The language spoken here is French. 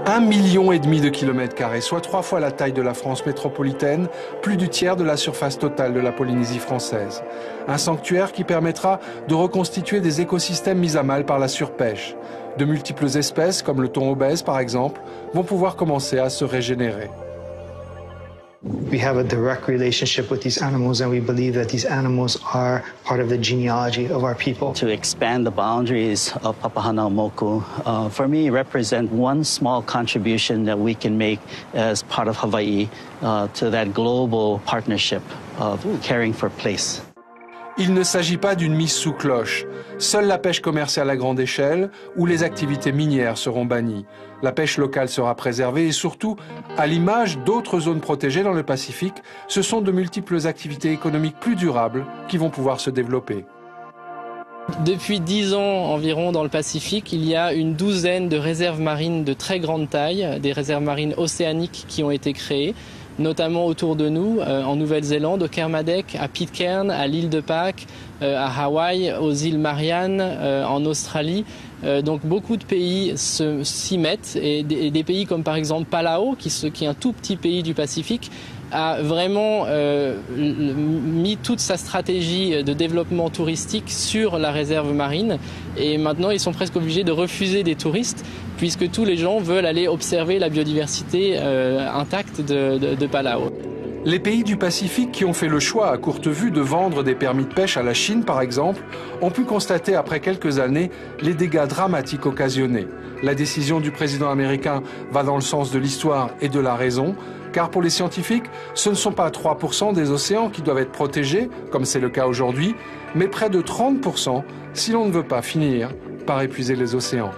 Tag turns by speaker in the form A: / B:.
A: 1,5 million de kilomètres carrés, soit 3 fois la taille de la France métropolitaine, plus du tiers de la surface totale de la Polynésie française. Un sanctuaire qui permettra de reconstituer des écosystèmes mis à mal par la surpêche. De multiples espèces, comme le thon obèse par exemple, vont pouvoir commencer à se régénérer.
B: We have a direct relationship with these animals, and we believe that these animals are part of the genealogy of our people.
C: To expand the boundaries of Papahanaumoku, for me, represent one small contribution that we can make as part of Hawaii to that global partnership of caring for place.
A: Il ne s'agit pas d'une mise sous cloche. Seule la pêche commerciale à grande échelle ou les activités minières seront bannies. La pêche locale sera préservée et surtout, à l'image d'autres zones protégées dans le Pacifique, ce sont de multiples activités économiques plus durables qui vont pouvoir se développer.
D: Depuis 10 ans environ dans le Pacifique, il y a une douzaine de réserves marines de très grande taille, des réserves marines océaniques qui ont été créées, notamment autour de nous, en Nouvelle-Zélande, au Kermadec, à Pitcairn, à l'île de Pâques, à Hawaï, aux îles Mariannes, en Australie. Donc beaucoup de pays s'y mettent et des pays comme par exemple Palau, qui est un tout petit pays du Pacifique, a vraiment mis toute sa stratégie de développement touristique sur la réserve marine et maintenant ils sont presque obligés de refuser des touristes puisque tous les gens veulent aller observer la biodiversité intacte de Palau.
A: Les pays du Pacifique qui ont fait le choix à courte vue de vendre des permis de pêche à la Chine, par exemple, ont pu constater après quelques années les dégâts dramatiques occasionnés. La décision du président américain va dans le sens de l'histoire et de la raison, car pour les scientifiques, ce ne sont pas 3% des océans qui doivent être protégés, comme c'est le cas aujourd'hui, mais près de 30% si l'on ne veut pas finir par épuiser les océans.